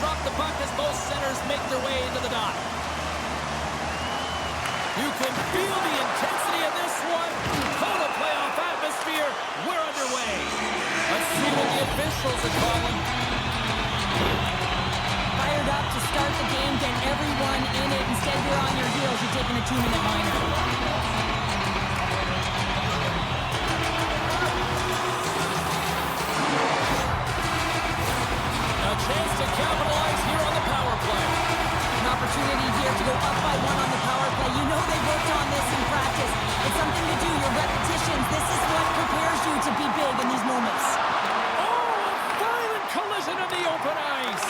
drop the puck as both centers make their way into the dot. You can feel the intensity of this one. Total playoff atmosphere. We're underway. Let's see what the officials are calling. Fired up to start the game, get everyone in it. Instead, you're on your heels. You're taking a 2-minute minor. A chance to capitalize here on the power play. An opportunity here to go up by 1 on the power play. You know they worked on this in practice. It's something to do, your repetitions. This is what prepares you to be big in these moments. Oh, a violent collision of the open ice.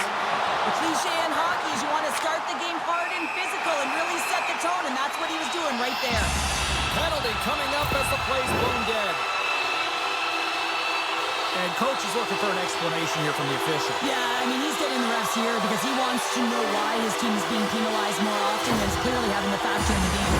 The cliche in hockey is you want to start the game hard and physical and really set the tone, and that's what he was doing right there. Penalty coming up as the play's blown dead. And coach is looking for an explanation here from the official. Yeah, I mean, he's getting the refs here because he wants to know why his team is being penalized more often than it's clearly having a factor in the game.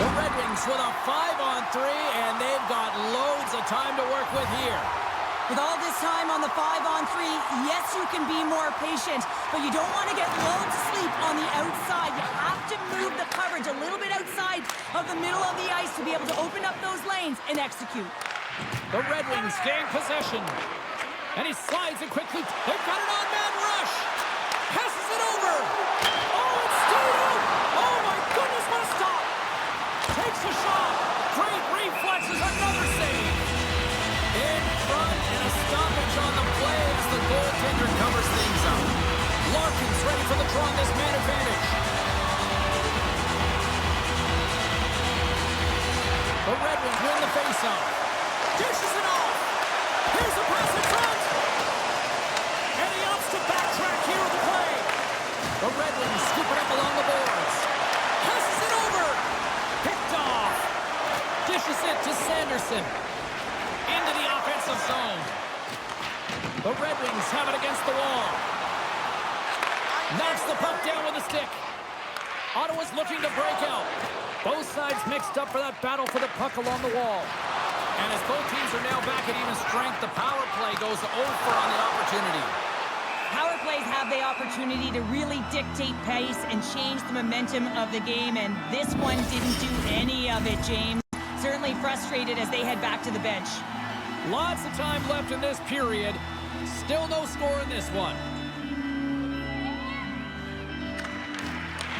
The Red Wings with a 5-on-3, and they've got loads of time to work with here. With all this time on the 5-on-3, yes, you can be more patient, but you don't want to get lulled to sleep on the outside. You have to move the coverage a little bit outside of the middle of the ice to be able to open up those lanes and execute. The Red Wings gain possession. And he slides it quickly. They've got an on-man rush. Passes it over. Oh, it's stayed out. Oh, my goodness, what a stop. Takes a shot. Great reflexes, another save. In front and a stoppage on the play as the goaltender covers things up. Larkin's ready for the draw on this man advantage. The Red Wings win the faceoff. Dishes it off. Here's a pass in front. And he opts to backtrack here with the play. The Red Wings scoop it up along the boards. Passes it over. Picked off. Dishes it to Sanderson. Into the offensive zone. The Red Wings have it against the wall. Knocks the puck down with a stick. Ottawa's looking to break out. Both sides mixed up for that battle for the puck along the wall. And as both teams are now back at even strength, the power play goes over on the opportunity. Power plays have the opportunity to really dictate pace and change the momentum of the game, and this one didn't do any of it, James. Certainly frustrated as they head back to the bench. Lots of time left in this period. Still no score in this one.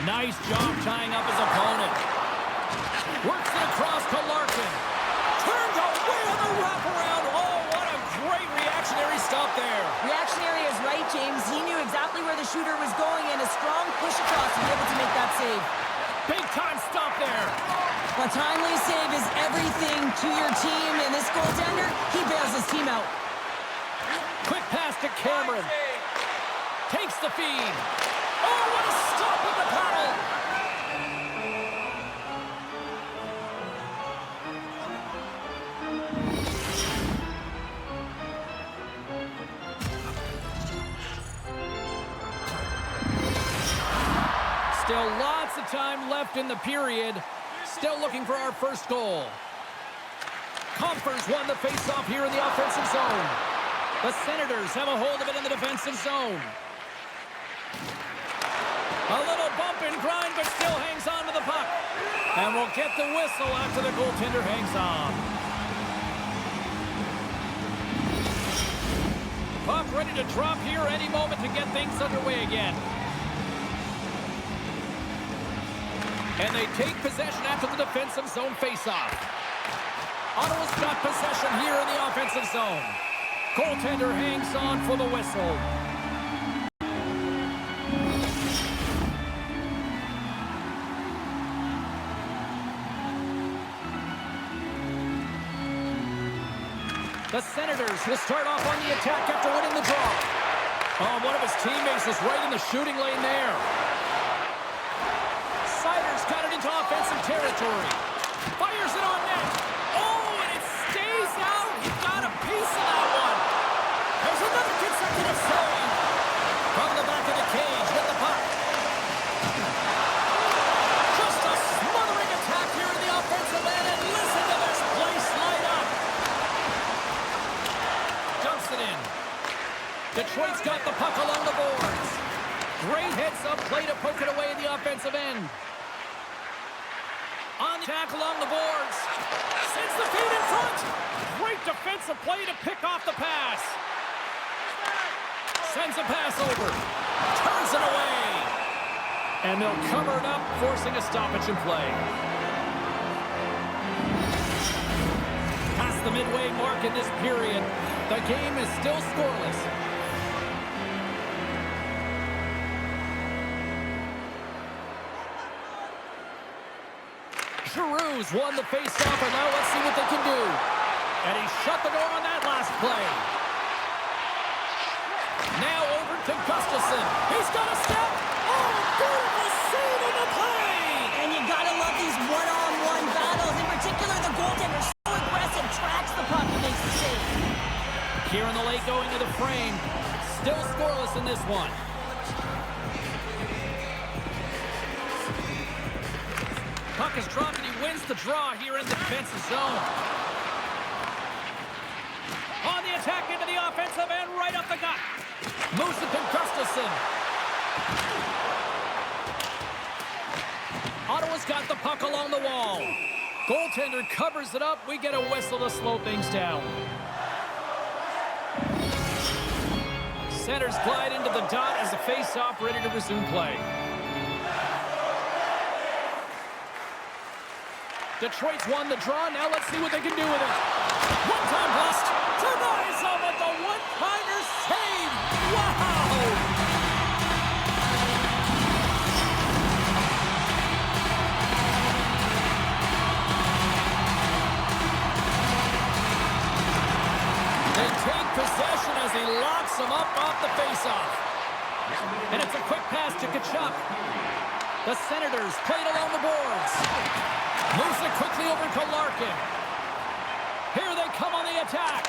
Nice job tying up his opponent. Works it across to Larkin. Turned away on the wraparound. Oh, what a great reactionary stop there. Reactionary is right, James. He knew exactly where the shooter was going, and a strong push across to be able to make that save. Big time stop there. A timely save is everything to your team, and this goaltender, he bails his team out. Quick pass to Cameron. Takes the feed. Oh, what a stop with the paddle. Still lots of time left in the period. Still looking for our first goal. Compher's won the faceoff here in the offensive zone. The Senators have a hold of it in the defensive zone. A little bump and grind, but still hangs on to the puck. And we'll get the whistle after the goaltender hangs on. Puck ready to drop here any moment to get things underway again. And they take possession after the defensive zone faceoff. Ottawa's got possession here in the offensive zone. Goaltender hangs on for the whistle. The Senators will start off on the attack after winning the draw. Oh, one of his teammates is right in the shooting lane there. Sider's got it into offensive territory. Fires it on net. Oh, and it stays out. He got a piece of that one. There's another consecutive save. From the back of the cage with the puck. Great heads-up play to poke it away in the offensive end. On the attack along the boards. Sends the feed in front. Great defensive play to pick off the pass. Sends a pass over. Turns it away. And they'll cover it up, forcing a stoppage in play. Past the midway mark in this period, the game is still scoreless. Giroux's won the face-off, and now let's see what they can do. And he shut the door on that last play. Now over to Gustafsson. He's got a step. Oh, beautiful save in the play. And you gotta love these one-on-one battles. In particular, the goaltender so aggressive, tracks the puck and makes the save. Here in the late going to the frame. Still scoreless in this one. Puck is dropped and he wins the draw here in the defensive zone. On the attack into the offensive end, right up the gut. Moves it to Gustafsson. Ottawa's got the puck along the wall. Goaltender covers it up. We get a whistle to slow things down. Centers glide into the dot as the face-off ready to resume play. Detroit's won the draw. Now let's see what they can do with it. One-time bust. Denies him with the one-timer save. Wow! They take possession as he locks him up off the face-off. And it's a quick pass to Tkachuk. The Senators played along the boards. Moves it quickly over to Larkin. Here they come on the attack.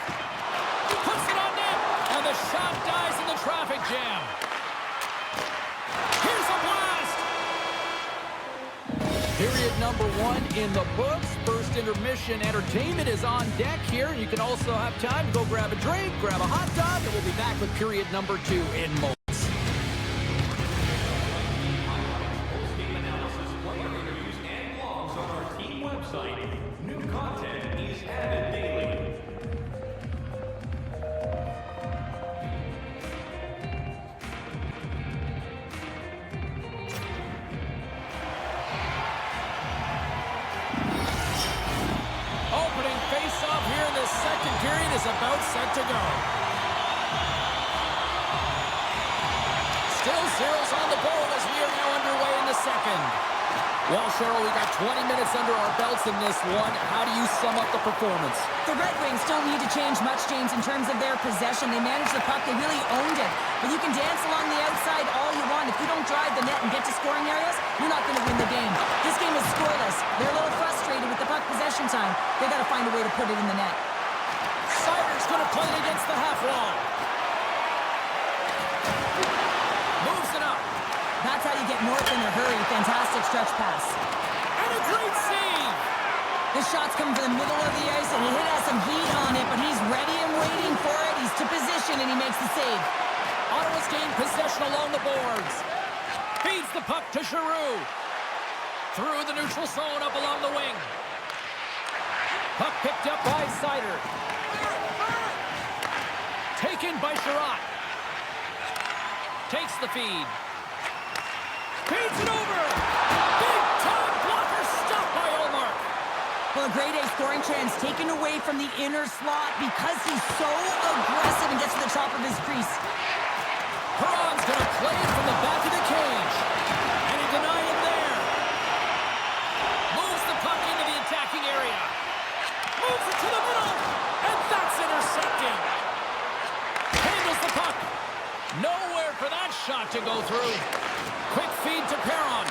Puts it on net. And the shot dies in the traffic jam. Here's a blast. Period number 1 in the books. First intermission entertainment is on deck here. You can also have time to go grab a drink, grab a hot dog, and we'll be back with period number 2 in moments. New content is added daily. Opening face-off here in the second period is about set to go. Still zeros on the board as we are now underway in the second. Well, Cheryl, we got 20 minutes under our belts in this one. How do you sum up the performance? The Red Wings don't need to change much, James, in terms of their possession. They managed the puck. They really owned it. But you can dance along the outside all you want. If you don't drive the net and get to scoring areas, you're not going to win the game. This game is scoreless. They're a little frustrated with the puck possession time. They got to find a way to put it in the net. Sider's going to play it against the half wall. Moves it up. That's how you get north in a hurry. Fantastic stretch pass. And a great save. This shot's coming from the middle of the ice, and it has some heat on it, but he's ready and waiting for it. He's to position, and he makes the save. Ottawa's gained possession along the boards. Feeds the puck to Giroux. Through the neutral zone up along the wing. Puck picked up by Sider. Taken by Sherratt. Takes the feed. Feeds it over. Big time blocker stopped by Ullmark. Well, a grade A scoring chance taken away from the inner slot because he's so aggressive and gets to the top of his crease. Perron's going to play it from the back of the cage. And he denied it there. Moves the puck into the attacking area. Moves it to the middle. And that's intercepted. Handles the puck. Nowhere for that shot to go through. Quick feed to Perron.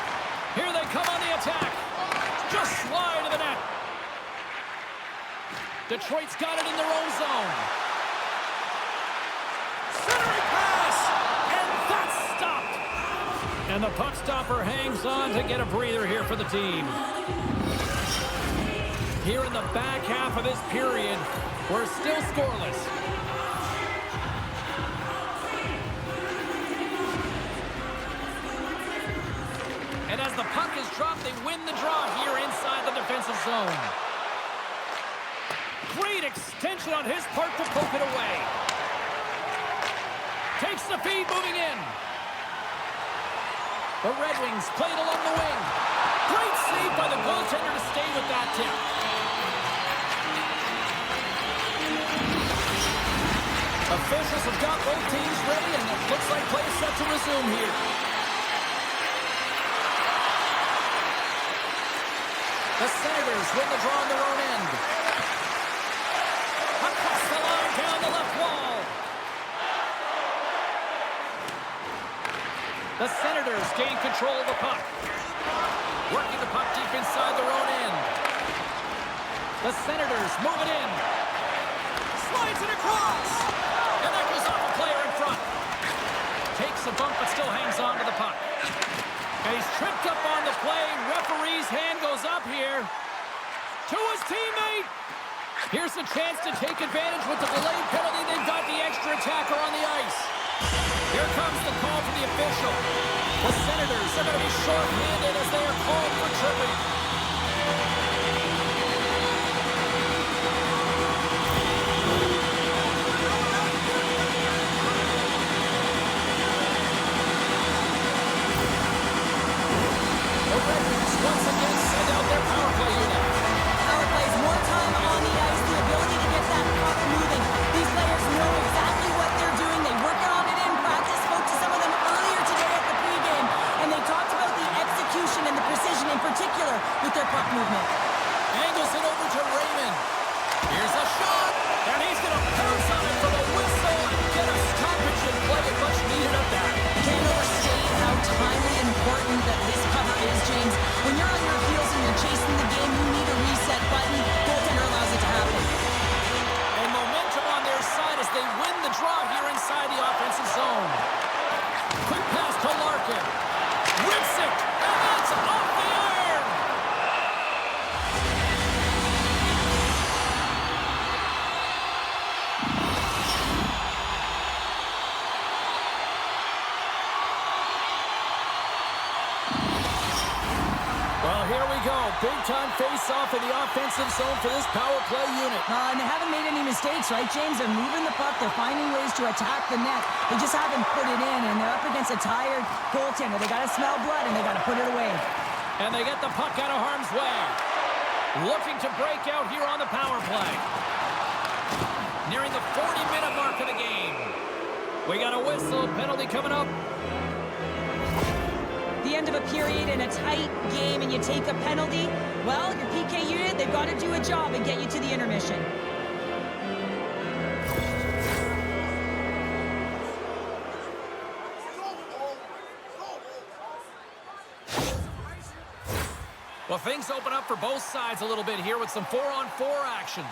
Here they come on the attack. Just slide to the net. Detroit's got it in their own zone. Centering pass. And that's stopped. And the puck stopper hangs on to get a breather here for the team. Here in the back half of this period, we're still scoreless. win the draw here inside the defensive zone. Great extension on his part to poke it away. Takes the feed, moving in. The Red Wings played along the wing. Great save by the goaltender to stay with that tip. Officials have got both teams ready, and it looks like play is set to resume here. The Senators win the draw on their own end. Across the line, down the left wall. The Senators gain control of the puck. Working the puck deep inside their own end. The Senators move it in. Slides it across. And that goes off a player in front. Takes a bump but still hangs on to the puck. And he's tripped up on the play. Referee's hand goes up here. To his teammate. Here's a chance to take advantage with the delayed penalty. They've got the extra attacker on the ice. Here comes the call from the official. The Senators are going to be short-handed as they are called for tripping. The Red Wings once again send out their power play unit. Power plays more time on the ice, the ability to get that puck moving. These players know exactly what they're doing. They work on it in practice. Spoke to some of them earlier today at the pregame, and they talked about the execution and the precision in particular with their puck movement. Angles it over to Raymond. Here's a shot, and he's going to pounce on it for the whistle and get a stoppage in play. And much needed up there. Can't overstate how timely and important that this cover is, James. When you're on your heels and you're chasing the game, you need a reset button. Goaltender allows it to happen. And momentum on their side as they win the draw here inside the offensive zone. Quick pass to Larkin. Rips it, and that's off the iron. Well, here we go. Big-time face-off in the offensive zone for this power play unit. And they haven't made any mistakes, right, James? They're moving the puck. They're finding ways to attack the net. They just haven't put it in, and they're up against a tired goaltender. They got to smell blood, and they got to put it away. And they get the puck out of harm's way. Looking to break out here on the power play. Nearing the 40-minute mark of the game. We got a whistle. Penalty coming up. The end of a period in a tight game and you take a penalty, well, your PK unit, they've got to do a job and get you to the intermission. Well, things open up for both sides a little bit here with some 4-on-4 action.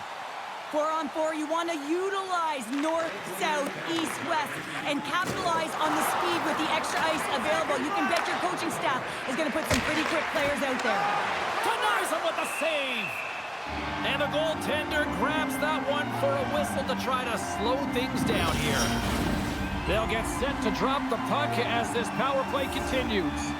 4-on-4, you want to utilize north, south, east, west, and capitalize on the speed with the extra ice available. You can bet your coaching staff is going to put some pretty quick players out there. Denies him with the save. And the goaltender grabs that one for a whistle to try to slow things down here. They'll get set to drop the puck as this power play continues.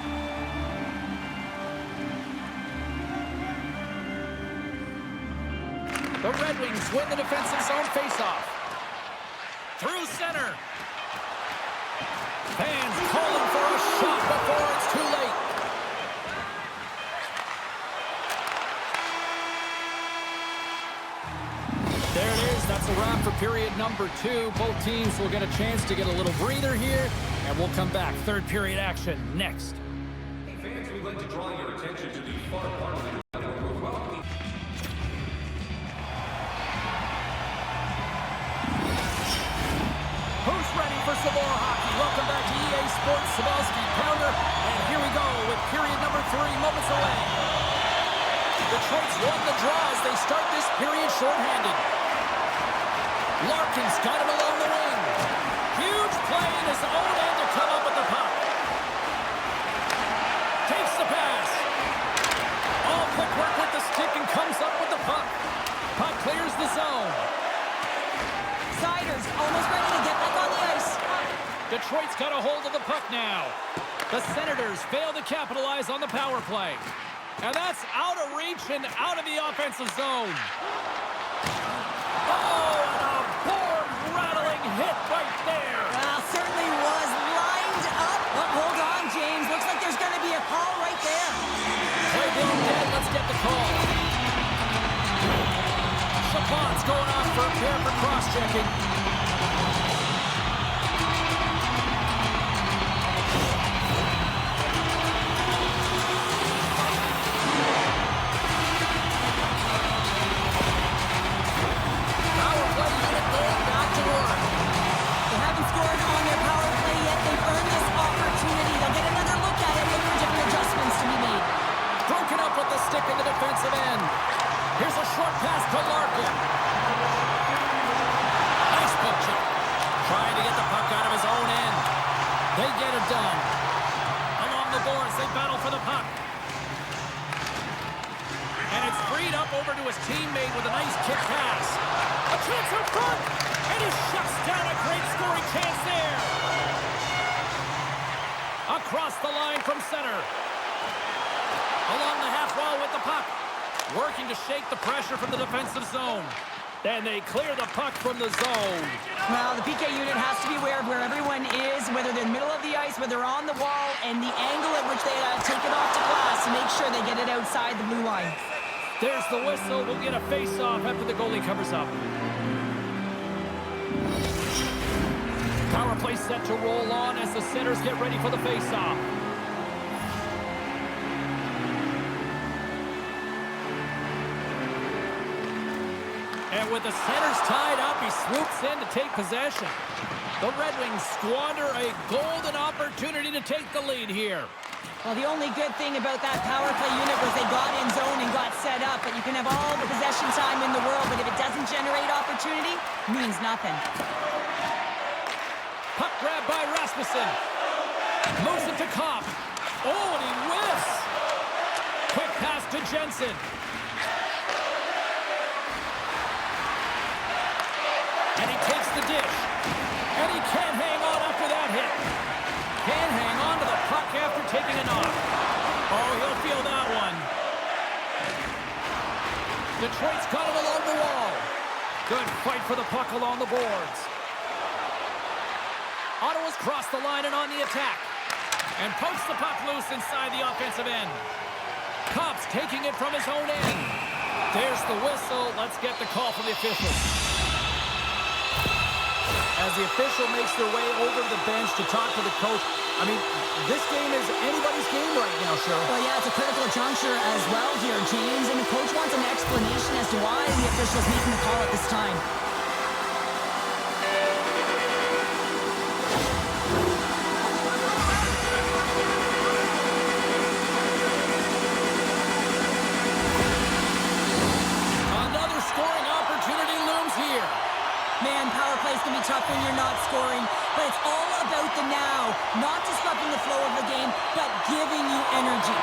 The Red Wings win the defensive zone faceoff. Through center. Fans calling for a shot before it's too late. There it is. That's a wrap for period number 2. Both teams will get a chance to get a little breather here, and we'll come back. Third period action next. Hey fans, we'd like to draw your attention to the far part of the Who's ready for some more hockey? Welcome back to EA Sports Sabalski Pounder. And here we go with period number 3 moments away. Detroit's won the draw as they start this period shorthanded. Larkin's got him along the wing. Huge play in his own end to come up with the puck. Takes the pass. All quick work with the stick and comes up with the puck. Puck clears the zone. Siders almost ready to get back on the ice. Detroit's got a hold of the puck now. The Senators fail to capitalize on the power play. And that's out of reach and out of the offensive zone. Oh, and a board-rattling hit right there. Certainly was lined up. Oh, hold on, James. Looks like there's going to be a call right there. Play blown dead. Let's get the call. Chabot's going off for a pair for cross-checking. In the defensive end. Here's a short pass to Larkin. Nice poke check. Trying to get the puck out of his own end. They get it done. Along the boards, they battle for the puck. And it's freed up over to his teammate with a nice kick pass. A chance up front. And he shuts down a great scoring chance there. Across the line from center. Along the half wall with the puck. Working to shake the pressure from the defensive zone. And they clear the puck from the zone. Well, the PK unit has to be aware of where everyone is, whether they're in the middle of the ice, whether they're on the wall, and the angle at which they take it off to glass to make sure they get it outside the blue line. There's the whistle. We'll get a face-off after the goalie covers up. Power play set to roll on as the centers get ready for the face-off. And with the centers tied up, he swoops in to take possession. The Red Wings squander a golden opportunity to take the lead here. Well, the only good thing about that power play unit was they got in zone and got set up. But you can have all the possession time in the world, but if it doesn't generate opportunity, it means nothing. Puck grab by Rasmussen. Moves it to Kopp. Oh, and he whiffs. Quick pass to Jensen. And he takes the dish. And he can't hang on after that hit. Can't hang on to the puck after taking a knock. Oh, he'll feel that one. Detroit's got it along the wall. Good fight for the puck along the boards. Ottawa's crossed the line and on the attack. And pokes the puck loose inside the offensive end. Kopp's taking it from his own end. There's the whistle. Let's get the call from the officials. As the official makes their way over to the bench to talk to the coach. I mean, this game is anybody's game right now, Cheryl. Well, yeah, it's a critical juncture as well here, James. And the coach wants an explanation as to why the official's making the call at this time. Another scoring opportunity looms here. Man, power plays can be tough when you're not scoring, but it's all about the now. Not disrupting the flow of the game, but giving you energy.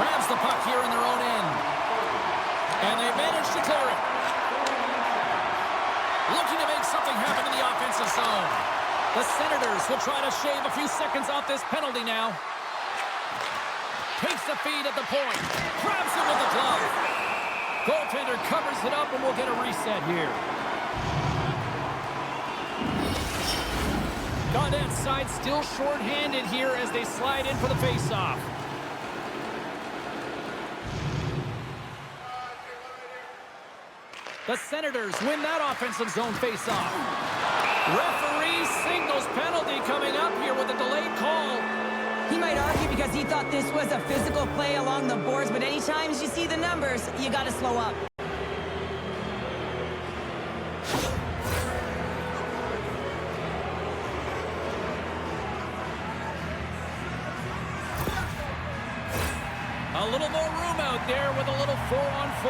Grabs the puck here in their own end. And they manage to clear it. Looking to make something happen in the offensive zone. The Senators will try to shave a few seconds off this penalty now. Takes the feed at the point. Grabs it with the glove. Goaltender covers it up and we'll get a reset here. Gaudette's side still short-handed here as they slide in for the face-off. The Senators win that offensive zone face-off. Referee signals penalty coming up here with a delayed call. He might argue because he thought this was a physical play along the boards, but anytime you see the numbers, you got to slow up. A little more room out there with a little 4-on-4.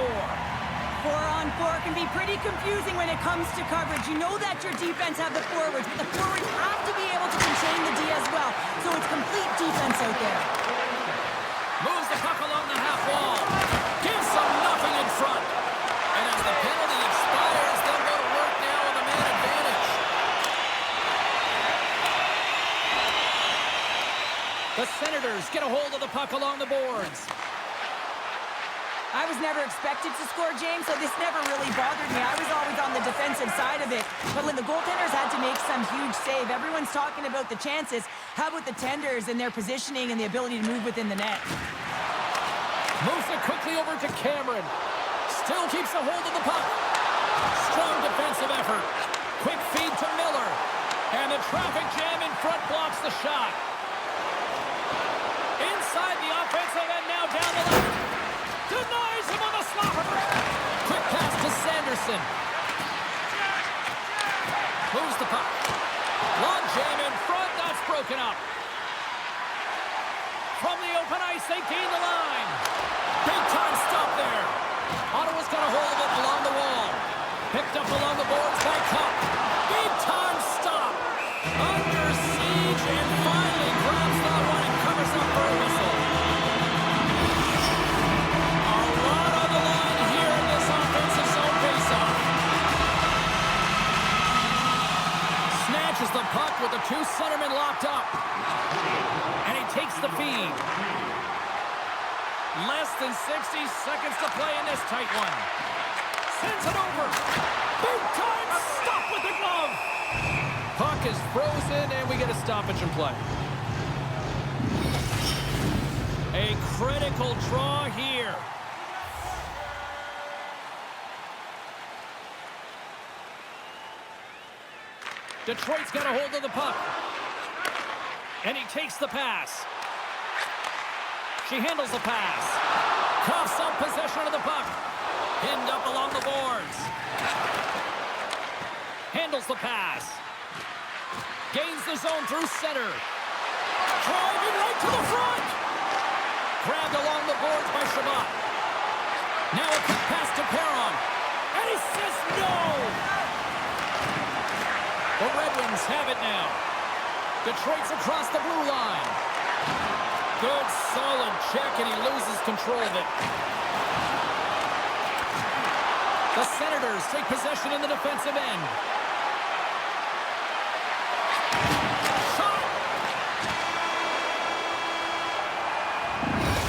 4-on-4 can be pretty confusing when it comes to coverage. You know that your defense have the forwards, but the forwards have to be able to contain the D as well. So it's complete defense out there. Moves the puck along the half wall. Gives them nothing in front. And as the penalty expires, they'll go to work now with a man advantage. The Senators get a hold of the puck along the boards. I was never expected to score, James, so this never really bothered me. I was always on the defensive side of it. But when the goaltenders had to make some huge save, everyone's talking about the chances. How about the tenders and their positioning and the ability to move within the net? Moves it quickly over to Cameron. Still keeps a hold of the puck. Strong defensive effort. Quick feed to Miller. And the traffic jam in front blocks the shot. Inside the offensive end, now down the left. Denies him on the slapper. Quick pass to Sanderson. Moves the puck. Long jam in front, that's broken up. From the open ice, they gain the line. Big time stop there. Ottawa's got a hold of it along the wall. Picked up along the boards by Cup. Big time stop. Under siege and finally grabs that one and covers up for a whistle. A lot on the line here in this offensive zone faceoff. Snatches the puck with the two centermen locked up. And he takes the feed. Less than 60 seconds to play in this tight one. Sends it over. Big time stop with the glove. Puck is frozen, and we get a stoppage in play. A critical draw here. Detroit's got a hold of the puck. And he takes the pass. She handles the pass. Coughs up possession of the puck. Pinned up along the boards. Handles the pass. Gains the zone through center. Driving right to the front. Grabbed along the boards by Shabbat. Now a quick pass to Perron. And he says no. The Red Wings have it now. Detroit's across the blue line. Good, solid check, and he loses control of it. The Senators take possession in the defensive end. Shot!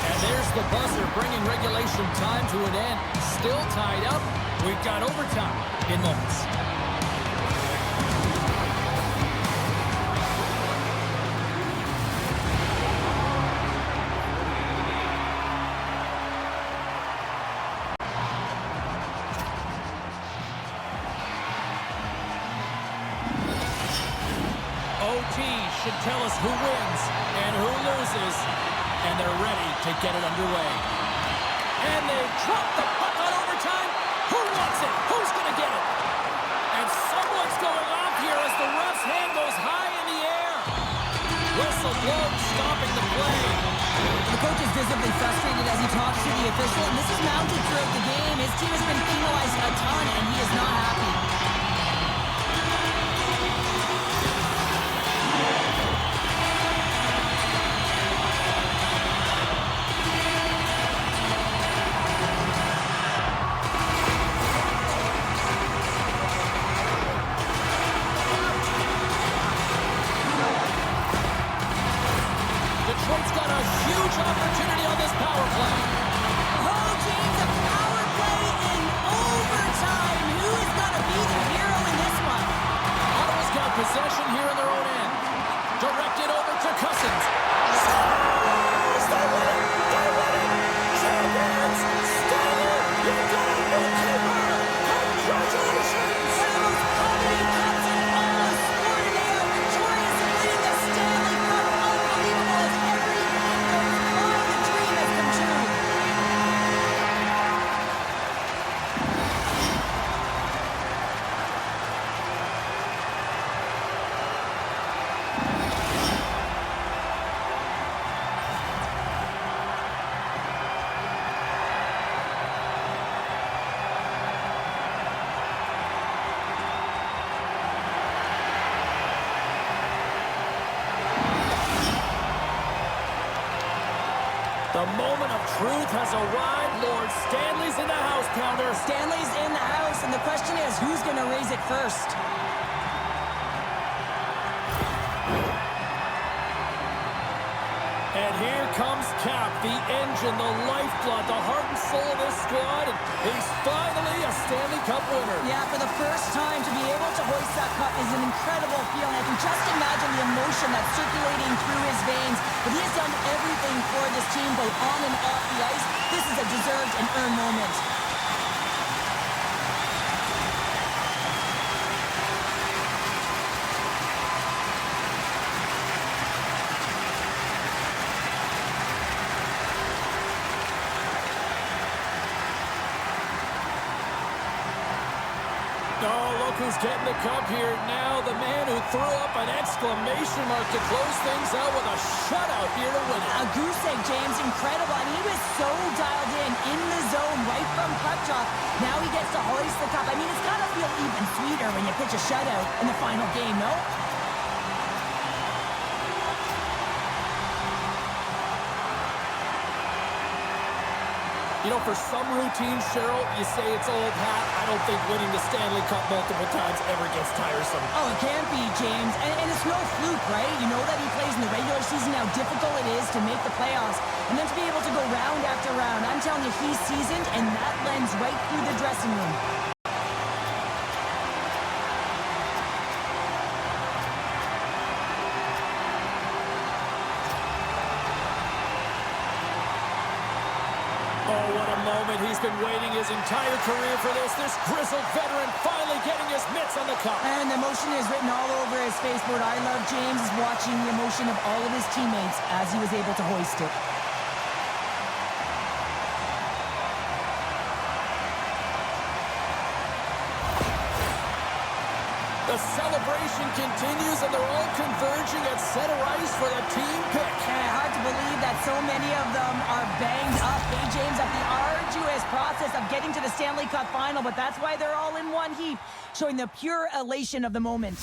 And there's the buzzer, bringing regulation time to an end. Still tied up. We've got overtime in moments. Should tell us who wins and who loses, and they're ready to get it underway. And they drop the puck on overtime. Who wants it? Who's going to get it? And someone's going off here as the ref's hand goes high in the air. Whistle blows, stopping the play. The coach is visibly frustrated as he talks to the official, and this is mounted throughout the game. His team has been penalized a ton, and he is not happy. Detroit's got a huge opportunity on this power play. Oh, James, a power play in overtime. Who is going to be the hero in this one? Ottawa's got possession here in their own end. Directed over to Cousins. Scores! They win it! They win it! Champions! Stanley! You've got a new keeper! Congratulations! One of the most coveted cups in all of sport, and they are victorious in winning the Stanley Cup. Unbelievable as every fan knows why the dream has come true. The moment of truth has arrived. Lord Stanley's in the house, Pounder. Stanley's in the house, and the question is, who's going to raise it first? And here comes Cap, the engine, the lifeblood, the heart and soul of this squad. And he's finally a Stanley Cup winner. Yeah, for the first time to be able to hoist that cup is an incredible feeling. I can just imagine the emotion that's circulating through his veins. But he has done everything for this team, both on and off the ice. This is a deserved and earned moment. Oh, look who's getting the cup here now. The man who threw up an exclamation mark to close things out with a shutout here to win it. A goose egg, James, incredible. And he was so dialed in the zone right from puck drop. Now he gets to hoist the cup. I mean, it's got to feel even sweeter when you pitch a shutout in the final game, no? You know, for some routines, Cheryl, you say it's old hat. I don't think winning the Stanley Cup multiple times ever gets tiresome. Oh, it can't be, James. And it's no fluke, right? You know that he plays in the regular season, how difficult it is to make the playoffs. And then to be able to go round after round. I'm telling you, he's seasoned, and that lends right through the dressing room. Oh, what a moment. He's been waiting his entire career for this. This grizzled veteran finally getting his mitts on the cup. And the emotion is written all over his face. What I love, James, is watching the emotion of all of his teammates as he was able to hoist it. The celebration continues, and they're all converging at center ice for the team pick. Hard to believe that so many of them are banged up, hey, James, at the arduous process of getting to the Stanley Cup final, but that's why they're all in one heap, showing the pure elation of the moment.